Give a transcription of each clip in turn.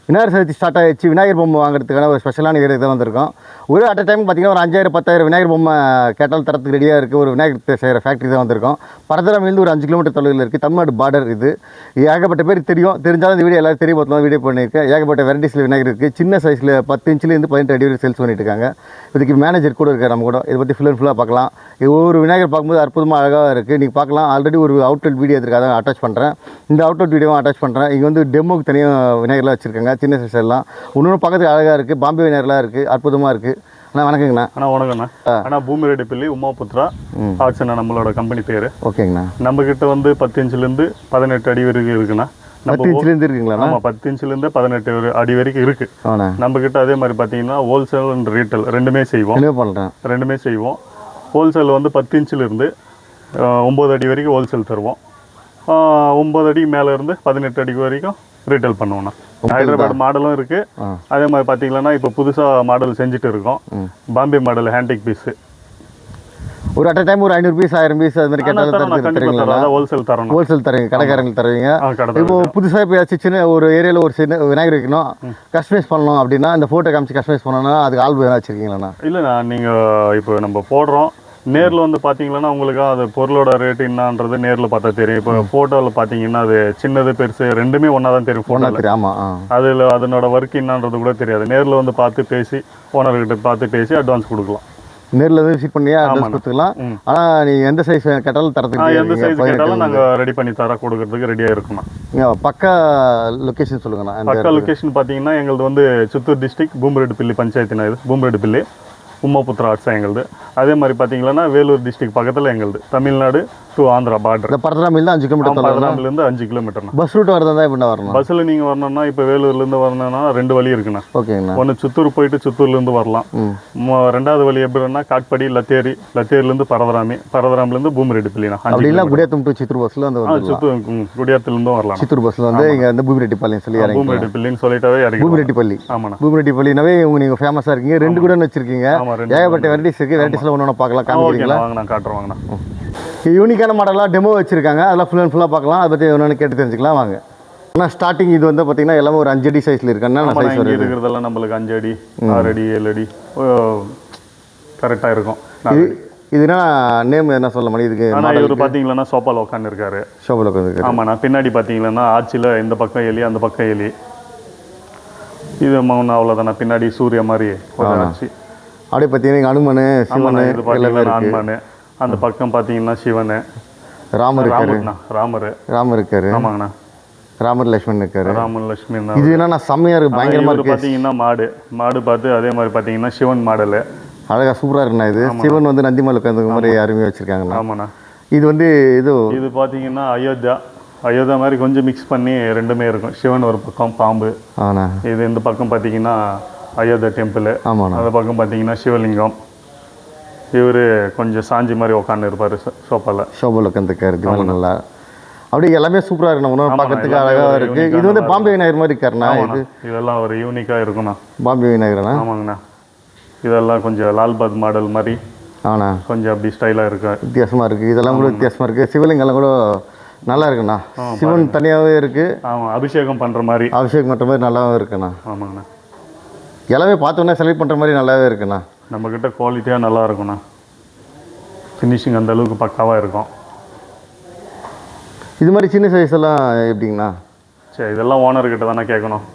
Vinayagar Chaturthi start ஆகிடுச்சு. விநாயகர் பொம்மை வாங்குறதுக்கான ஒரு ஸ்பெஷலான ஏரியா தான் வந்திருக்கோம். ஒரு அட் டைம் பார்த்தீங்கன்னா ஒரு 5000 10,000 விநாயகர் பொம்மை கேட்டால் தரத்துக்கு ரெடியாக இருக்குது. ஒரு விநாயகர் செய்கிற ஃபேக்ட்ரி தான் வந்திருக்கோம். பரதராமிலேருந்து ஒரு 5 கிலோமீட்டர் தொலைவில் இருக்குது. தமிழ்நாடு பார்டர் இது. ஏகப்பட்ட பேர் தெரிஞ்சாலும் இந்த வீடியோ எல்லாரும் தெரியும் பார்த்தோம் வீடியோ பண்ணியிருக்கேன். ஏகப்பட்ட வெரைட்டிஸில் விநாயகர் இருக்குது. சின்ன சைஸில் 10 இன்ச்சிலேருந்து 18 அடி வரை சேல்ஸ் பண்ணிட்டு இருக்காங்க. இதுக்கு மேனேஜர் கூட இருக்கார் நம்ம கூட. இதை பற்றி ஃபுல்லாக பார்க்கலாம். ஒவ்வொரு விநாயகர் பார்க்கும்போது அற்புதமாக அழகாக இருக்குது. நீங்கள் பார்க்கலாம். ஆல்ரெடி ஒரு அவுட்லெட் வீடியோ இருக்குது, அதை அட்டாச் பண்ணுறேன். இந்த அவுட்லெட் வீடியோவும் அட்டாச் பண்ணுறேன். இங்கே வந்து டெமோக்கு தனியாக விநாயகர்லாம் வச்சுருக்காங்க, சின்ன சைஸ் எல்லாம். இன்னொன்று பக்கத்துக்கு அழகாக இருக்குது. பாம்பே விநாயகர்லாம் இருக்குது, அற்புதமாக இருக்குது. அண்ணா வணக்கங்கண்ணா. வணக்கண்ணா. ஆனால் பூமிரெட்டிப்பள்ளி உமாபுத்ரா ஆர்ட்ஸ்ண்ணா நம்மளோட கம்பெனி பேர். ஓகேங்கண்ணா. நம்மக்கிட்ட வந்து 10 இன்ச்சிலேருந்து 18 அடி வரைக்கும் இருக்குண்ணா. 10 இன்ச்சிலேருந்து இருக்குங்களா? ஆமாம், 10 இன்ச்சிலேருந்து 18 அடி வரைக்கும் இருக்குது. நம்மக்கிட்ட அதே மாதிரி பார்த்தீங்கன்னா ஹோல்சேல் அண்ட் ரீட்டைல் ரெண்டுமே செய்வோம். ஹோல்சேல் வந்து 10 இன்ச்சிலேருந்து 9 அடி வரைக்கும் ஹோல்சேல் தருவோம். 9 அடி மேலே இருந்து 18 அடி வரைக்கும் ரீட்டைல் பண்ணுவோம்ண்ணா. ஹைதராபாத் மாடலும் இருக்குது. அதே மாதிரி பார்த்தீங்கன்னா இப்போ புதுசாக மாடல் செஞ்சுட்டு இருக்கோம். பாம்பே மாடல் ஹேண்டிக் பீஸு. ஒரு அட் டைம் ஒரு 500 பீஸ் 1000 பீஸ் அது மாதிரி கேட்டாலும் ஹோல்சேல் தரணும். ஹோல்சேல் தருவீங்க, கடைக்காரங்களுக்கு தருவீங்க. இப்போ புதுசாக இப்போ ஏதாச்சும் சின்ன ஒரு ஏரியாவில் ஒரு சின்ன விநாயகர் வைக்கணும், கஸ்டமைஸ் பண்ணணும் அப்படின்னா இந்த ஃபோட்டோ காமிச்சு கஸ்டமைஸ் பண்ணணும்னா அதுக்கு ஆல்பம் எதாவது வச்சுருக்கீங்களா? இல்லைண்ணா, நீங்கள் இப்போ நம்ம போடுறோம், நேரில் வந்து பார்த்தீங்கன்னா உங்களுக்கு அது பொருளோட ரேட்டு என்னன்றது நேரில் பார்த்தா தெரியும். இப்போ ஃபோட்டோவில் பார்த்தீங்கன்னா அது சின்னது பெருசு ரெண்டுமே ஒன்றா தான் தெரியும். ஃபோட்டோ தெரியும். ஆமாம், அதில் அதனோட ஒர்க் என்னன்றது கூட தெரியாது. நேரில் வந்து பார்த்து பேசி ஓனர்கிட்ட பார்த்து பேசி அட்வான்ஸ் கொடுக்கலாம். நேரில் வந்து விசிட் பண்ணி அட்வான்ஸ் கொடுத்துக்கலாம். ஆனால் நீங்கள் எந்த சைஸ் கேட்டாலும் தரத்துக்கு, எந்த சைஸ் கேட்டாலும் நாங்கள் ரெடி பண்ணி கொடுக்கறதுக்கு ரெடியாக இருக்குமா. பக்கா லொக்கேஷன் சொல்லுங்கண்ணா. பக்கா லொக்கேஷன் பார்த்தீங்கன்னா எங்களது வந்து சித்தூர் டிஸ்ட்ரிக்ட் பூமிரெட்டிப்பள்ளி பஞ்சாயத்துனா இது பூமிரெட்டிப்பள்ளி உமாபுத்ரா ஆர்ட்ஸா எங்களுது. அதே மாதிரி பார்த்தீங்கன்னா வேலூர் டிஸ்ட்ரிக்ட் பக்கத்தில் எங்களுது. Tamil Nadu to Andhra border. பரதராமிலேருந்து 5 கிலோமீட்டர். பரதராமிலேருந்து 5 கிலோமீட்டர். பஸ் ரூட் வரதா எப்படி வரணும்? பஸ்ஸில் நீங்கள் வரணும்னா இப்போ வேலூர்லேருந்து வரணும்னா 2 வழி இருக்குண்ணா. ஓகேங்கண்ணா. ஒன்று சித்தூர் போயிட்டு சித்தூர்லேருந்து வரலாம். ரெண்டாவது வழி எப்படின்னா காட்பாடி லத்தேரிலேருந்து பரதராமிலேருந்து பூமிரெட்டிப்பள்ளிண்ணா. அப்படிலாம் குடியாத்தம் டு சித்தூர் பஸ்ஸில் வந்து சித்தூர் குடியாத்திலேருந்து வரலாம். சித்தூர் பஸ்ஸில் வந்து இங்கே வந்து பூமிரெட்டிப்பள்ளின்னு சொல்லி பூமிரெட்டிப்பள்ளின்னு சொல்லிட்டாவே இறங்கி பூமிரெட்டிப்பள்ளி. ஆமாண்ணா. பூமிரெட்டிப்பள்ளினாவே நீங்கள் ஃபேமஸாக இருக்கீங்க. 2 கூட வச்சிருக்கீங்க. ஏகப்பட்ட வெரைட்டிஸ் இருக்குது. வெரைட்டிஸில் ஒன்று பார்க்கலாம். காமிக்கிறீங்களா? நான் காட்டுறேன் வாங்கண்ணா. யூனிக்கான மாடலாக டெமோ வச்சுருக்காங்க. அதெல்லாம் ஃபுல்லாக பார்க்கலாம். அதை பற்றி ஒன்று கேட்டு தெரிஞ்சுக்கலாம் வாங்க. ஆனால் ஸ்டார்டிங் இது வந்து பார்த்தீங்கன்னா எல்லாமே ஒரு 5 அடி சைஸில் இருக்குன்னா சைஸ் இருக்கிறதெல்லாம் நம்மளுக்கு 5 அடி 6 அடி 7 அடி கரெக்டாக இருக்கும். இதுனா நேம் என்ன சொல்ல முடியும் இதுக்கு? ஆனால் இவர் பார்த்தீங்கன்னா சோப்பாவில் உட்காந்து இருக்காரு. சோப்பாவில் உட்காந்து. ஆமாண்ணா. பின்னாடி பார்த்தீங்கன்னா ஆட்சியில் இந்த பக்கம் எலி அந்த பக்கம் எலி. இது அவ்வளோதாண்ணா. பின்னாடி சூரிய மாதிரி ஆச்சு. அப்படியே பார்த்தீங்கன்னா அனுமன் சிவன் அனுமன். அந்த பக்கம் பார்த்தீங்கன்னா சிவன் ராமர் இருக்காரு. ராமர் இருக்காரு. ஆமாங்கண்ணா. ராமர் லட்சுமணன் இருக்காரு. ராமர் லட்சுமணன். இது என்னன்னா செம்மையா இருக்கு, பயங்கரமா இருக்கு. பார்த்தீங்கன்னா மாடு பார்த்து அதே மாதிரி பார்த்தீங்கன்னா சிவன் மாடல் அழகா சூப்பரா இருக்குண்ணா. இது சிவன் வந்து நந்திமலை உட்காந்து மாதிரி அருமையாக வச்சிருக்காங்கண்ணா. ஆமாண்ணா. இது வந்து இது பார்த்தீங்கன்னா அயோத்தியா மாதிரி கொஞ்சம் மிக்ஸ் பண்ணி ரெண்டுமே இருக்கும். சிவன் ஒரு பக்கம் பாம்பு. ஆனா இது இந்த பக்கம் பார்த்தீங்கன்னா அயோத்தியா டெம்பிள். ஆமாண்ணா. அந்த பக்கம் பார்த்தீங்கன்னா சிவலிங்கம். இவர் கொஞ்சம் சாஞ்சி மாதிரி உட்காந்து இருப்பார் சோப்பாவில் உட்காந்துருக்காரு. நல்லா அப்படியே எல்லாமே சூப்பராக இருக்குண்ணா. பார்க்கறதுக்கு அழகாக இருக்குது. இது வந்து பாம்பே விநாயகர் மாதிரி இருக்காருண்ணா. இதெல்லாம் ஒரு யூனிக்காக இருக்குண்ணா. பாம்பே விநாயகர்ண்ணா. ஆமாங்கண்ணா. இதெல்லாம் கொஞ்சம் லால்பாத் மாடல் மாதிரி. ஆண்ணா. கொஞ்சம் அப்படி ஸ்டைலாக இருக்கு, வித்தியாசமாக இருக்குது. இதெல்லாம் கூட வித்தியாசமாக இருக்குது. சிவலிங்கெல்லாம் கூட நல்லா இருக்குண்ணா. சிவன் தனியாகவே இருக்குது. ஆமாம், அபிஷேகம் பண்ணுற மாதிரி நல்லாவும் இருக்குண்ணா. ஆமாங்கண்ணா. எல்லாமே பார்த்தோன்னா செலக்ட் பண்ணுற மாதிரி நல்லாவே இருக்குண்ணா. நம்மக்கிட்ட குவாலிட்டியாக நல்லா இருக்குண்ணா. ஃபினிஷிங் அந்த அளவுக்கு பக்காவாக இருக்கும். இது மாதிரி சின்ன சைஸ் எல்லாம் எப்படிங்கண்ணா? சரி, இதெல்லாம் ஓனர்கிட்ட தானே கேட்கணும்.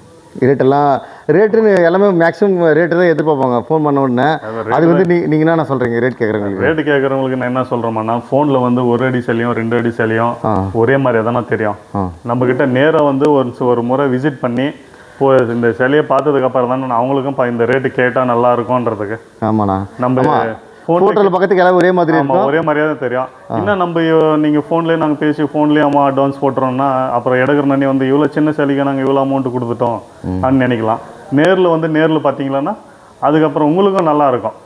ரேட்டுன்னு எல்லாமே மேக்ஸிமம் ரேட்டு தான் எதிர்பார்ப்பாங்க ஃபோன் பண்ண உடனே. அது வந்து நீங்கள் என்ன சொல்கிறீங்க? ரேட் கேட்குறவங்களுக்கு நான் என்ன சொல்கிறேன்னா, ஃபோனில் வந்து 1 அடி சேலையும் 2 அடி சேலையும் ஒரே மாதிரி எதனா தெரியும். நம்மக்கிட்ட நேராக வந்து ஒரு முறை விசிட் பண்ணி இந்த சிலையை பார்த்ததுக்கப்புறம் தான் அவங்களுக்கும் இந்த ரேட்டு கேட்டால் நல்லா இருக்கும்ன்றதுக்கு. ஆமாண்ணா. நம்ம ஃபோட்டோவில் பக்கத்துக்கு எல்லாம் ஒரே மாதிரி ஒரே மாதிரியாக தான் தெரியும். இன்னும் நம்ம நீங்கள் ஃபோன்லேயே நாங்கள் பேசி ஃபோன்லேயே அட்வான்ஸ் போட்டுறோம்னா அப்புறம் எடுக்கிறனே வந்து இவ்வளோ சின்ன சிலைக்கு நாங்கள் இவ்வளோ அமௌண்ட்டு கொடுத்துட்டோம் அப்படின்னு நினைக்கலாம். நேரில் பார்த்தீங்களான்னா அதுக்கப்புறம் உங்களுக்கும் நல்லா இருக்கும்.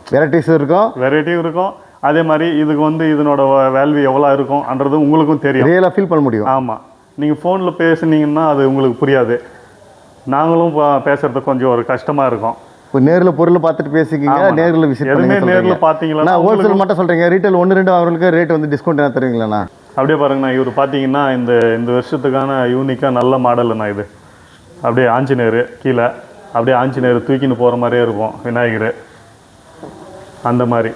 வெரைட்டியும் இருக்கும். அதே மாதிரி இதுக்கு வந்து இதனோட வேல்யூ எவ்வளோ இருக்கும்ன்றது உங்களுக்கும் தெரியும். ரியலாக ஃபீல் பண்ண முடியும். ஆமாம். நீங்கள் ஃபோனில் பேசுனீங்கன்னா அது உங்களுக்கு புரியாது. நாங்களும் பேசுறது கொஞ்சம் ஒரு கஷ்டமாக இருக்கும். இப்போ நேரில் பொருள் பார்த்துட்டு பேசிக்கிங்க. நேரில் விசிட் பண்ணுங்க. நேரில் பார்த்தீங்களா? ஹோல்சேல் மட்டும் சொல்கிறீங்க. ரீட்டைல் 1 2 அவங்களுக்கு ரேட் வந்து டிஸ்கவுண்ட் என்ன தருவீங்களாண்ணா? அப்படியே பாருங்கண்ணா. இவர் பார்த்தீங்கன்னா இந்த வருஷத்துக்கான யூனிக்காக நல்ல மாடலுண்ணா. இது அப்படியே ஆஞ்சநேயர் கீழே அப்படியே ஆஞ்சநேயர் தூக்கின்னு போகிற மாதிரியே இருக்கும் விநாயகர் அந்த மாதிரி.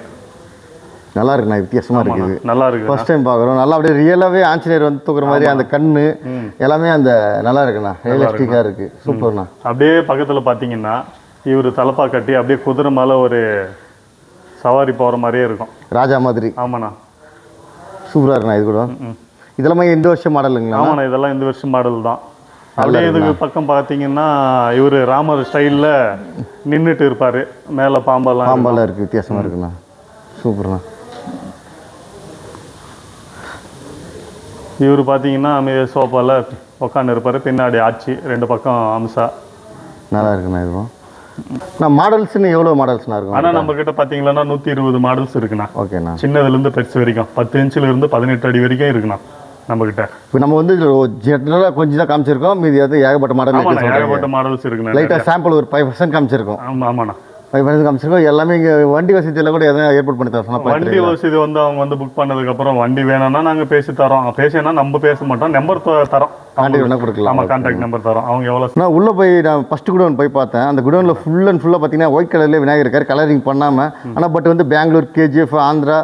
நல்லா இருக்குண்ணா, வித்தியாசமாக இருக்குது, நல்லா இருக்குது. ஃபர்ஸ்ட் டைம் பார்க்குறோம். நல்லா அப்படியே ரியலாகவே ஆஞ்சநேயர் வந்து தூக்குற மாதிரி அந்த கண்ணு எல்லாமே அந்த நல்லா இருக்குண்ணா, ரியலிஸ்டிக்காக இருக்குது, சூப்பர்ண்ணா. அப்படியே பக்கத்தில் பார்த்தீங்கன்னா இவர் தலப்பா கட்டி அப்படியே குதிரை மேலே ஒரு சவாரி போகிற மாதிரியே இருக்கும், ராஜா மாதிரி. ஆமாண்ணா, சூப்பராக இருக்குண்ணா. இது கூட இதெல்லாமே இந்த வருஷம் மாடலுங்களா? ஆமாண்ணா, இதெல்லாம் இந்த வருஷம் மாடல் தான். அப்படியே இதுக்கு பக்கம் பார்த்தீங்கன்னா இவர் ராமர் ஸ்டைலில் நின்றுட்டு இருப்பார், மேலே பாம்பெல்லாம் இருக்குது, வித்தியாசமாக இருக்குண்ணா, சூப்பர்ண்ணா. இவர் பார்த்தீங்கன்னா அமைதியாக சோஃபாவில் உட்காந்து இருப்பார், பின்னாடி ஆச்சு, ரெண்டு பக்கம் அம்சா. நல்லா இருக்குண்ணா. இதுவும் நான் மாடல்ஸ்னு எவ்வளோ மாடல்ஸ்னா இருக்கும்? ஆனால் நம்ம கிட்ட பார்த்தீங்கன்னா 120 மாடல்ஸ் இருக்குண்ணா. ஓகேண்ணா. சின்னதுலேருந்து பெருசு வரைக்கும் 10 இன்ச்சிலேருந்து 18 அடி வரைக்கும் இருக்குண்ணா நம்மக்கிட்ட. இப்போ நம்ம வந்து ஜென்ரலாக கொஞ்சம் தான் காமிச்சிருக்கோம், மீதி வந்து ஏகப்பட்ட மாடல், ஏகப்பட்ட மாடல்ஸ் இருக்குண்ணா. லைட்டாக சாம்பிள் ஒரு 5% காமிச்சிருக்கோம். ஆமாண்ணா, 5% காமிச்சிருக்கோம். எல்லாமே இங்கே வண்டி வசதியில் கூட எதாவது ஏற்பாடு பண்ணி தரோம். வண்டி வசதி வந்து அவங்க வந்து புக் பண்ணதுக்கப்புறம் வண்டி வேணும்னா நாங்கள் பேசி தரோம், பேசினா நம்ம பேச மாட்டோம், நம்பர் தரோம், கான்டாக்ட் வேணால் கொடுக்கலாம். ஆமாம், கான்டாக்ட் நம்பர் தரோம். அவங்க எவ்வளோ நான் உள்ளே போய் நான் ஃபஸ்ட்டு குடோன் போய் பார்த்தேன். அந்த குடோனில் ஃபுல்லாக பார்த்தீங்கன்னா ஒயிட் கலர்லேயே விநாயகர் இருக்கார், கலரிங் பண்ணாமல். ஆனால் பட் வந்து பெங்களூர், கேஜிஎஃப், ஆந்திரா,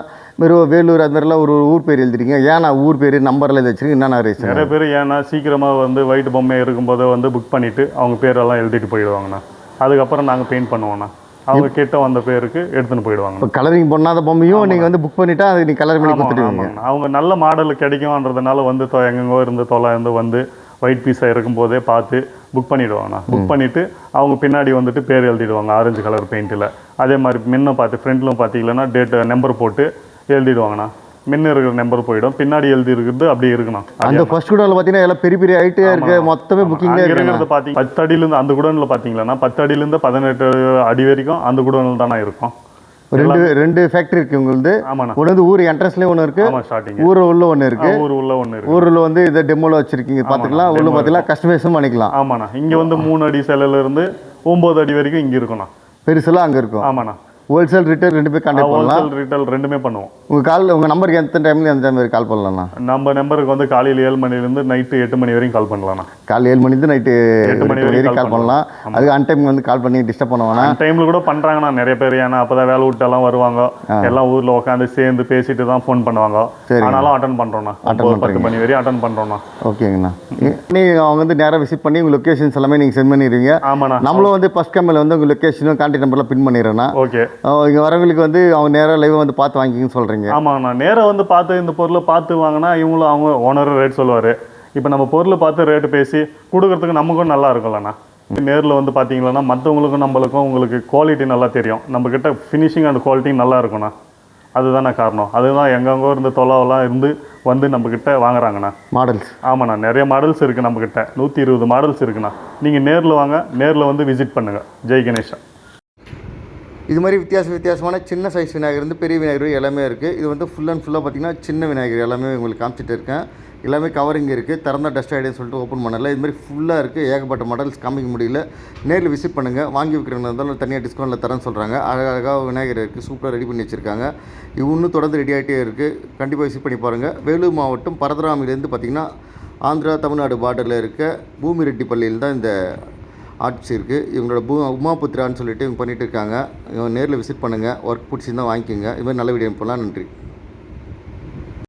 வேலூர் அது மாதிரிலாம் ஒரு ஊர் பேர் எழுதிருக்கீங்க. ஏன்னா ஊர் பேர் நம்பரில் எழுதி வச்சுருக்கீங்க, என்னென்ன ரீசன்? நிறைய பேர் ஏன்னா சீக்கிரமாக வந்து ஒயிட் பொம்மை இருக்கும்போது வந்து புக் பண்ணிவிட்டு அவங்க பேரெல்லாம் எழுதிட்டு போயிடுவாங்கண்ணா. அதுக்கப்புறம் நாங்கள் பெயிண்ட் பண்ணுவோண்ணா, அவங்க கிட்ட வந்த பேருக்கு எடுத்துன்னு போயிடுவாங்க. இப்போ கலரிங் பண்ணாத பொம்மையும் நீங்கள் வந்து புக் பண்ணிவிட்டா அது நீங்கள் கலர் பண்ணி கொடுத்துடுவீங்க. அவங்க நல்ல மாடல் கிடைக்கும்ன்றதுனால வந்து எங்கெங்கோ இருந்து தொலை இருந்து வந்து ஒயிட் பீஸாக இருக்கும்போதே பார்த்து புக் பண்ணிவிடுவாங்கண்ணா. புக் பண்ணிவிட்டு அவங்க பின்னாடி வந்துட்டு பேர் எழுதிடுவாங்க ஆரஞ்சு கலர் பெயிண்ட்டில். அதே மாதிரி முன்னும் பார்த்து ஃப்ரண்ட்லும் பார்த்தீங்கன்னா டேட்டு நம்பர் போட்டு எழுதிடுவாங்கண்ணா. முன்ன இருக்கிற நம்பர் போயிடும், பின்னாடி எழுதி இருக்கிறது அப்படி இருக்கணும். அந்த ஃபர்ஸ்ட் குடோனில் பார்த்தீங்கன்னா எல்லாம் பெரிய பெரிய ஹைட்டே இருக்கு, மொத்தமே புக்கிங்லேயே இருக்கிறது பார்த்தீங்கன்னா 10 அடியிலேருந்து அந்த குடோனில் பார்த்தீங்கன்னா 10 அடியிலேருந்து 18 அடி வரைக்கும் அந்த குடோனில் தானே இருக்கும். ரெண்டு ஃபேக்டரி இருக்கு உங்களுக்கு. ஆமாண்ணா, ஒன்று வந்து ஊர் என்ட்ரன்ஸ்லேயே ஒன்று இருக்கு, ஸ்டார்டிங் ஊர் உள்ள ஒன்று இருக்கு, ஊர் உள்ள ஒன்று இருக்கு. ஊரில் வந்து இதை டெமோவில் வச்சிருக்கீங்க பார்த்துக்கலாம், உள்ள பார்த்தீங்கன்னா கஸ்டமைஸும் பண்ணிக்கலாம். ஆமாண்ணா, இங்கே வந்து 3 அடி சிலையிலேருந்து 9 அடி வரைக்கும் இங்கே இருக்குண்ணா. பெருசுலாம் அங்கே இருக்கும். ஆமாண்ணா, ஹோல்சேல் ரீட்டைல் ரெண்டு பேர் கான்டாக்ட் பண்ணலாம். ஹோல்சேல் ரீட்டைல் ரெண்டுமே பண்ணுவோம். உங்கள் நம்பருக்கு எந்த டைம்ல எந்த டைம் கால் பண்ணலாம்ண்ணா? நம்ம நம்பருக்கு வந்து காலையில் 7 மணிலேருந்து நைட்டு 8 மணி வரைக்கும் கால் பண்ணலாம்ண்ணா. காலையில் 7 மணிலேருந்து நைட்டு 8 மணி வரைக்கும் கால் பண்ணலாம். அதுக்கு அன் டைம் வந்து கால் பண்ணி டிஸ்டர்ப் பண்ணுவாங்க. டைமில் கூட பண்ணுறாங்கண்ணா நிறைய பேர், ஏன்னா அப்போ தான் வேலை விட்டெல்லாம் வருவாங்க, எல்லாம் ஊரில் உட்காந்து சேர்ந்து பேசிட்டு தான் ஃபோன் பண்ணுவாங்க. ஆனாலும் அட்டன் பண்ணுறோண்ணா, 10 மணி வரையும் அட்டன் பண்ணுறோண்ணா. ஓகேங்கண்ணா. நீங்கள் அவங்க வந்து நேராக விசிட் பண்ணி உங்கள் லொக்கேஷன்ஸ் எல்லாமே நீங்கள் சென்ட் பண்ணிடுவீங்க. ஆமாண்ணா, நம்மளும் வந்து ஃபஸ்ட் கேமில் வந்து உங்கள் லொக்கேஷனும் கான்டாக்ட் நம்பர்லாம் பின் பண்ணிடுறேண்ணா. ஓகே, இங்கே வரவங்களுக்கு வந்து அவங்க நேராக லைவ் வந்து பார்த்து வாங்கிங்கன்னு சொல்கிறீங்க. ஆமாங்கண்ணா, நேராக வந்து பார்த்து இந்த பொருளை பார்த்து வாங்கினா இவங்களும் அவங்க ஓனர் ரேட் சொல்லுவார். இப்போ நம்ம பொருளை பார்த்து ரேட்டு பேசி கொடுக்குறதுக்கு நமக்கும் நல்லா இருக்கும்லண்ணா. நேரில் வந்து பார்த்தீங்கன்னா மற்றவங்களுக்கும் நம்மளுக்கும் உங்களுக்கு குவாலிட்டி நல்லா தெரியும், நம்மக்கிட்ட ஃபினிஷிங் அண்ட் குவாலிட்டி நல்லா இருக்குண்ணா. அதுதானே காரணம், அதுதான் எங்கெங்கோ இருந்து தொலைவெல்லாம் இருந்து வந்து நம்மக்கிட்ட வாங்குறாங்கண்ணா மாடல்ஸ். ஆமாண்ணா, நிறைய மாடல்ஸ் இருக்குது நம்மக்கிட்ட, 120 மாடல்ஸ் இருக்குண்ணா. நீங்கள் நேரில் வாங்க, நேரில் வந்து விசிட் பண்ணுங்கள். ஜெய் கணேஷா. இது மாதிரி வித்தியாசமான சின்ன சைஸ் விநாயகர் இருந்து பெரிய விநாயகர் எல்லாமே இருக்குது. இது வந்து ஃபுல் அண்ட் ஃபுல்லாக பார்த்திங்கன்னா சின்ன விநாயகர் எல்லாமே உங்களுக்கு காமிச்சிட்டு இருக்கேன். எல்லாமே கவரிங் இருக்குது, திறந்தா டஸ்ட் ஆகிடுன்னு சொல்லிட்டு ஓப்பன் பண்ணல. இது மாதிரி ஃபுல்லாக இருக்குது, ஏகப்பட்ட மாடல்ஸ் காமிக்க முடியல. நேரில் விசிட் பண்ணுங்கள். வாங்கி வைக்கிறவங்க இருந்தாலும் தனியாக டிஸ்கவுண்ட்டில் தரேன்னு சொல்கிறாங்க. அழகாக விநாயகர் இருக்குது, சூப்பராக ரெடி பண்ணி வச்சுருக்காங்க. இது இன்னும் தொடர்ந்து ரெடி ஆகிட்டே இருக்குது, கண்டிப்பாக விசிட் பண்ணி பாருங்கள். வேலூர் மாவட்டம் பரதராமிலேருந்து பார்த்திங்கன்னா ஆந்திரா தமிழ்நாடு பார்டரில் இருக்க பூமி ரெட்டிப்பள்ளியில் தான் இந்த ஆர்ட்ஸ் இருக்குது. இவங்களோட உமாபுத்ரான்னு சொல்லிட்டு இவங்க பண்ணிகிட்டு இருக்காங்க. இவங்க நேரில் விசிட் பண்ணுங்கள், ஒர்க் பிடிச்சிருந்தால் வாங்கிக்கோங்க. இது மாதிரி நல்ல வீடியோ போகலாம். நன்றி.